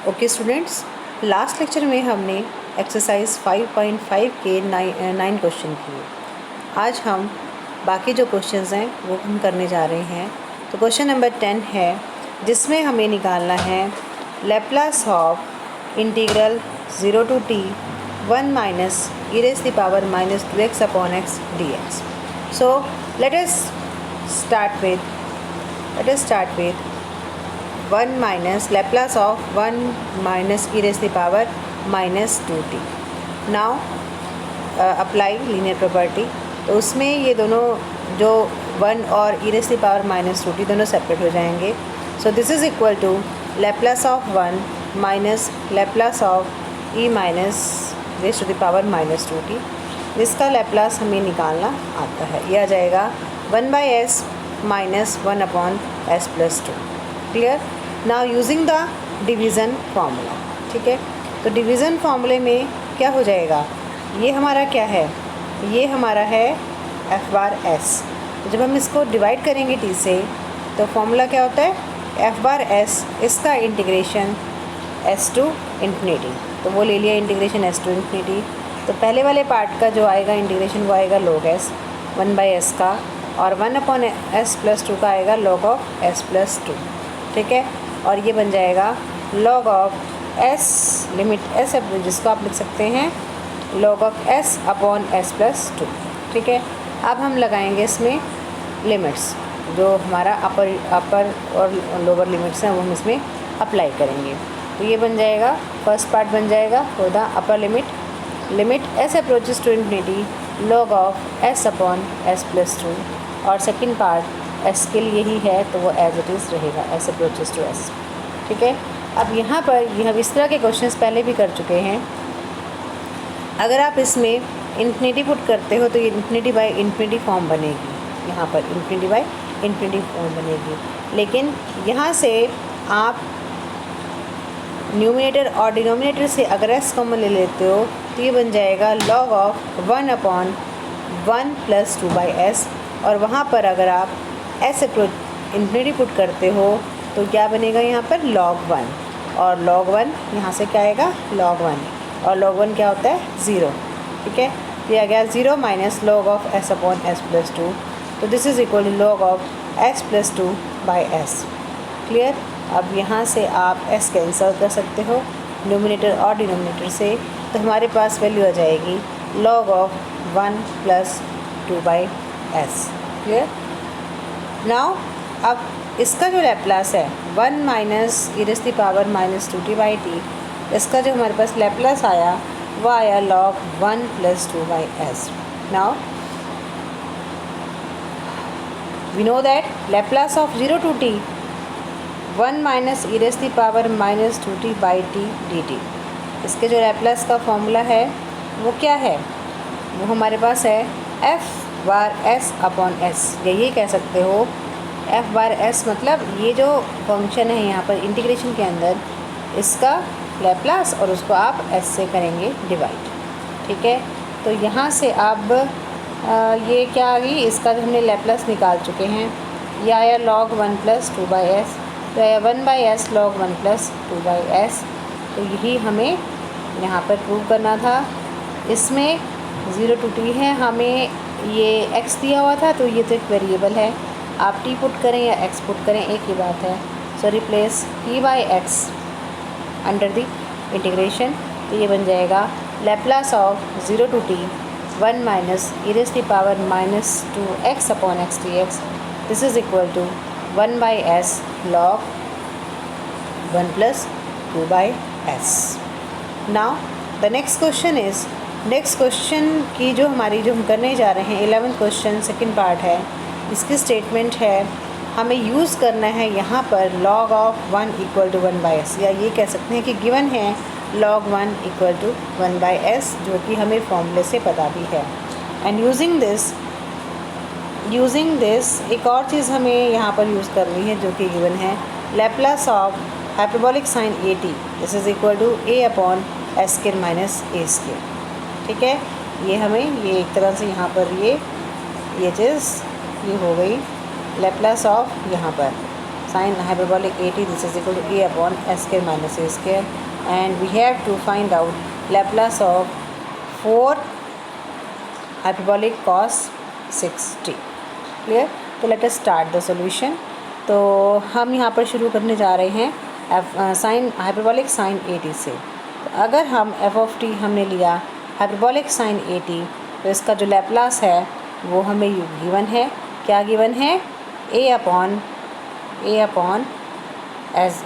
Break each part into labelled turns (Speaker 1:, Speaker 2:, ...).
Speaker 1: Okay students, last lecture में हमने exercise 5.5 के 9 क्वेश्चन किए। आज हम बाकी जो क्वेश्चंस हैं वो हम करने जा रहे हैं। तो क्वेश्चन नंबर 10 है, जिसमें हमें निकालना है Laplace of integral 0 to t 1 minus e raised to the power minus 2x upon x dx। So let us start with 1 minus Laplace of 1 minus e raised to the power minus 2t। Now apply linear property। तो उसमें ये दोनों जो 1 और e raised to the power minus 2t दोनों separate हो जाएंगे। So this is equal to Laplace of 1 minus Laplace of e minus raised to the power minus 2t। जिसका लैप्लास हमें निकालना आता है, यह आ जाएगा 1/s minus 1 upon s plus 2। Clear. Now using the division formula. ठीक है, तो डिवीज़न फार्मूले में क्या हो जाएगा, ये हमारा क्या है, ये हमारा है f बार s। तो जब हम इसको डिवाइड करेंगे t से तो फॉर्मूला क्या होता है f बार s, इसका इंटीग्रेशन s टू इन्फिनिटी। तो वो ले लिया इंटीग्रेशन s टू इन्फिनिटी। तो पहले वाले पार्ट का जो आएगा इंटीग्रेशन वो आएगा log s 1/s का, और 1 upon s plus 2 का आएगा log of s plus 2। ठीक है, और ये बन जाएगा log of s limit s, जिसको आप लिख सकते हैं log of s upon s plus 2। ठीक है, अब हम लगाएंगे इसमें लिमिट्स, जो हमारा अपर और लोअर लिमिट्स हैं वो हम इसमें अप्लाई करेंगे। तो ये बन जाएगा, फर्स्ट पार्ट बन जाएगा for the upper limit s approaches to infinity log of s upon s plus 2, और सेकंड पार्ट s के लिए ही है तो वो एज इट इज़ रहेगा s अप्रोचेस टू s। ठीक है, अब यहाँ पर ये हम इस तरह के क्वेश्चंस पहले भी कर चुके हैं। अगर आप इसमें इन्फिनिटी पुट करते हो तो ये इन्फिनिटी बाई इन्फिनिटी फॉर्म बनेगी, यहाँ पर इन्फिनिटी बाई इन्फिनिटी फॉर्म बनेगी। लेकिन यहाँ से आप न्यूमिनेटर और डिनोमिनेटर से अगर s कॉमन ले लेते हो तो ये बन जाएगा log of 1 upon 1 plus 2/s, और वहाँ पर अगर आप s अप्रोच इन्फिनिटी पुट करते हो तो क्या बनेगा यहाँ पर log 1, और log 1 यहाँ से क्या आएगा log 1, और log 1 क्या होता है 0। ठीक है, ये आ गया 0 minus log of s upon s plus 2। तो this is equal to log of s plus 2/s। Clear. अब यहाँ से आप s कैंसिल कर सकते हो न्यूमिनेटर और डिनोमिनेटर से, तो हमारे पास वैल्यू आ जाएगी log of 1 plus 2/s। Clear. Now अब इसका जो लैप्लास है 1 minus e raised to the power minus 2t/t, इसका जो हमारे पास लैप्लास आया वो आया log 1 plus 2/s। Now we know that Laplace of 0 to t 1 minus e raised to the power minus 2t/t dt। इसके जो लैप्लास का फॉर्मूला है वो क्या है, वो हमारे पास है f बार s अपॉन s। यही कह सकते हो f बार s, मतलब ये जो फंक्शन है यहाँ पर इंटीग्रेशन के अंदर, इसका लैप्लास, और उसको आप s से करेंगे डिवाइड। ठीक है, तो यहाँ से अब ये क्या आ गई, इसका जो हमने लैप्लास निकाल चुके हैं, ये आया log 1 plus 2/s, तो आया 1/s log 1 plus 2/s। तो यही हमें यहाँ पर प्रूव करना था। इसमें 0 to t है, हमें ये x दिया हुआ था तो ये तो एक वेरिएबल है, आप t पुट करें या x पुट करें एक ही बात है। सो replace t/x under the integration, तो ये बन जाएगा Laplace of 0 to t 1 minus e raised to the power minus 2x upon x dx। this is equal to 1/s log 1 plus 2/s। now the next question is, next question की जो हम करने जा रहे हैं 11th क्वेश्चन सेकंड पार्ट है। इसकी statement है, हमें यूज़ करना है यहाँ पर log of 1 equal to 1/s, या ये कह सकते हैं कि गिवन है log 1 equal to 1/s, जो कि हमें फॉर्मूले से पता भी है। एंड यूजिंग दिस एक और चीज़ हमें यहाँ पर यूज़ करनी है जो कि गिवन है Laplace of hyperbolic sine at, this is equal to a upon s square minus a square. ठीक है, ये हमें ये एक तरह से यहाँ पर ये चीज़ ये हो गई लैप्लास ऑफ यहाँ पर sin hyperbolic at, this is equal to a upon s square minus a square, and we have to find out Laplace of 4 hyperbolic cos 6t. Clear? तो let us start the solution. तो हम यहाँ पर शुरू करने जा रहे हैं sine hyperbolic sine A T से. तो अगर हम एफ ऑफ टी हमने लिया हाइपरबॉलिक साइन ए टी, तो इसका जो लैप्लास है वो हमें गिवन है. क्या गिवन है? ए अपॉन एस,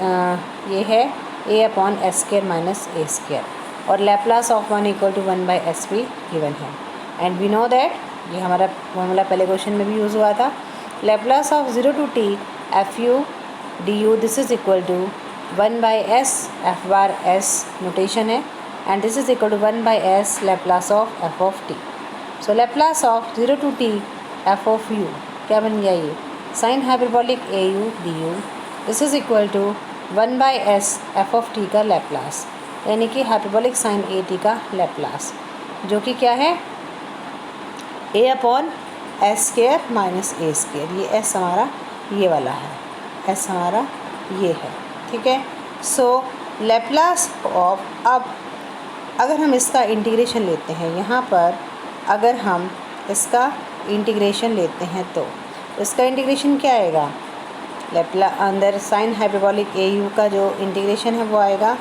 Speaker 1: ये है A upon S square minus A square, और Laplace of 1 equal to 1 by S भी गिवन है. एंड वी नो दैट, ये हमारा फॉर्मूला पहले क्वेश्चन में भी यूज़ हुआ था. Laplace of 0 to T F U D you, this is equal to 1 by s f bar s notation है, and this is equal to 1 by s Laplace of f of t. So Laplace of 0 to T f of u क्या बन गया? ये sine hyperbolic a u D you, this is equal to 1 by s f of t का Laplace, यानी कि hyperbolic sine A T का Laplace, जो कि क्या है? A upon S square minus A square. ये एस हमारा ये वाला है, एस हमारा ये है. ठीक है. सो लैप्लास ऑफ, अब अगर हम इसका इंटीग्रेशन लेते हैं, यहाँ पर अगर हम इसका इंटीग्रेशन लेते हैं तो इसका इंटीग्रेशन क्या आएगा? अंदर साइन हाइपरबॉलिक ए यू का जो इंटीग्रेशन है वो आएगा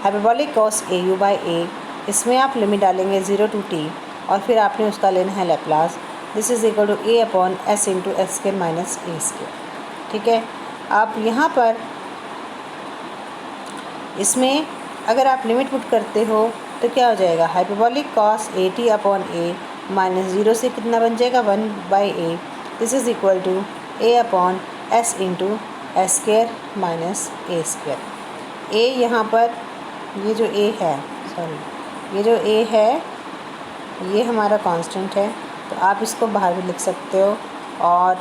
Speaker 1: hyperbolic cos a u by a. इसमें आप लिमिट डालेंगे 0 टू टी, और फिर आपने उसका लेना है Laplace. This is equal to A upon S into S square minus A square. ठीक है. आप यहाँ पर इसमें अगर आप लिमिट पुट करते हो तो क्या हो जाएगा? Hyperbolic cos A t upon a minus 0 से कितना बन जाएगा? 1 by a. This is equal to A upon S into S square minus A square. A यहाँ पर ये जो ए है, सॉरी ये जो ए है ये हमारा कांस्टेंट है, तो आप इसको बाहर भी लिख सकते हो, और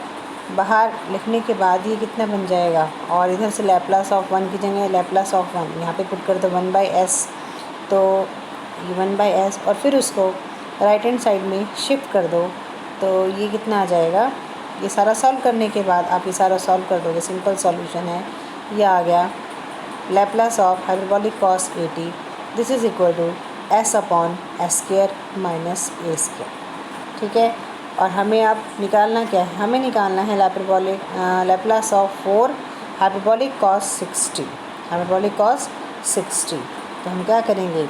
Speaker 1: बाहर लिखने के बाद ये कितना बन जाएगा? और इधर से लैप्लास ऑफ 1 की जगह लैप्लास ऑफ 1 यहाँ पे पुट कर दो 1 बाई एस, तो ये 1 बाई एस, और फिर उसको राइट हैंड साइड में शिफ्ट कर दो, तो ये कितना आ जाएगा? ये सारा सॉल्व करने के बाद आप ये सारा सॉल्व कर दोगे, सिंपल सॉल्यूशन है. ये आ गया Laplace of hyperbolic cos A T, this is equal to S upon S square minus A square. ठीक है. और हमें अब निकालना क्या है? हमें निकालना है Laplace of 4 hyperbolic cos 60, hyperbolic cos 60. तो हम क्या करेंगे?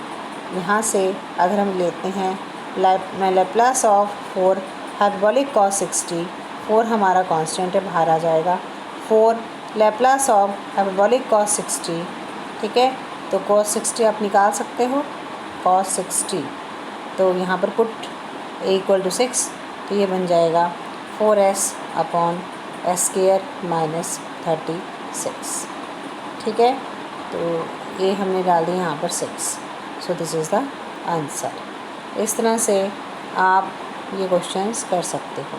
Speaker 1: यहाँ से अगर हम लेते हैं लैप्लास ऑफ 4 हाइपरबॉलिक कॉस 60, 4 हमारा कांस्टेंट है, बाहर आ जाएगा. 4 लैप्लास ऑफ हाइपरबॉलिक कॉस 60. ठीक है. तो कॉस 60 आप निकाल सकते हो, कॉस 60. तो यहाँ पर पुट ए इक्वल टू 6, तो ये बन जाएगा 4s upon S square minus 36. ठीक है. तो ये हमने डाल दिया यहाँ पर 6. So this is the answer. इस तरह से आप ये क्वेश्चंस कर सकते हो.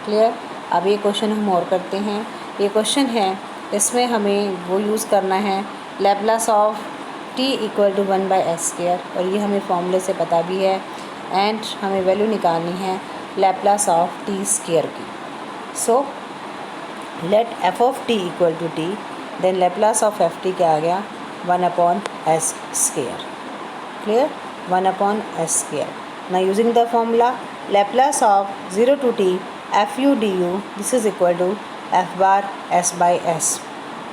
Speaker 1: क्लियर. अब ये क्वेश्चन हम और करते हैं. ये क्वेश्चन है, इसमें हमें वो यूज़ करना है Laplace of T equal to 1 by S square, और ये हमें फॉर्मूले से पता भी है. एंड हमें वैल्यू निकालनी है लैप्लास ऑफ टी स्क्वायर की. So let f of T equal to t, then Laplace of f t क्या आ गया? 1 upon S square. Clear. 1 upon S square. Now using the formula Laplace of 0 to T F U D you, this is equal to f bar s by s,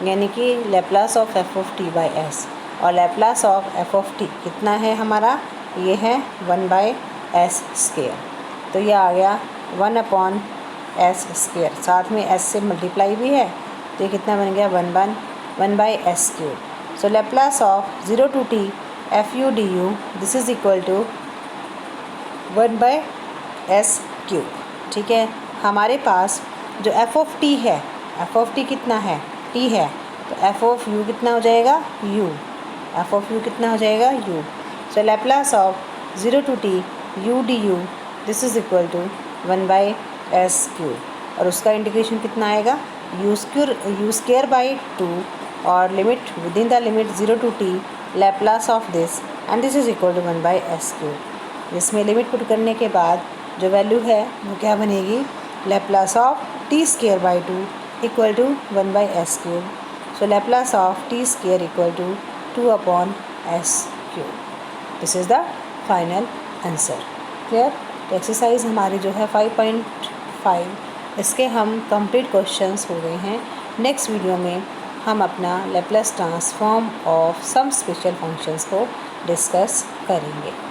Speaker 1: यानी कि Laplace of f of t by s. और Laplace of f of T कितना है हमारा? ये है 1 by S square. तो ये आ गया 1 अपॉन एस स्क्वायर, साथ में एस से मल्टीप्लाई भी है, तो ये कितना बन गया? 1 by S cube. So Laplace of 0 to T F U D you, this is equal to 1 by S cube. ठीक है. हमारे पास जो एफ ऑफ टी है, एफ ऑफ टी कितना है? टी है, तो एफ ऑफ यू कितना हो जाएगा? यू. एफ ऑफ यू कितना हो जाएगा? U. So Laplace of 0 to t u D you, this is equal to 1 by S cube, और उसका इंटीग्रेशन कितना आएगा? यू स्क्वायर बाई 2, और limit within the limit 0 to t Laplace of this, and this is equal to 1 by S cube. इसमें limit put करने के बाद जो वैल्यू है वो क्या बनेगी? Laplace of t square by 2 equal to 1/s³। So Laplace of t square equal to 2/s³। This is the final answer. Clear. तो एक्सरसाइज हमारी जो है 5.5 इसके हम कंप्लीट क्वेश्चंस हो गए हैं। नेक्स्ट वीडियो में हम अपना Laplace transform of some special functions को डिस्कस करेंगे।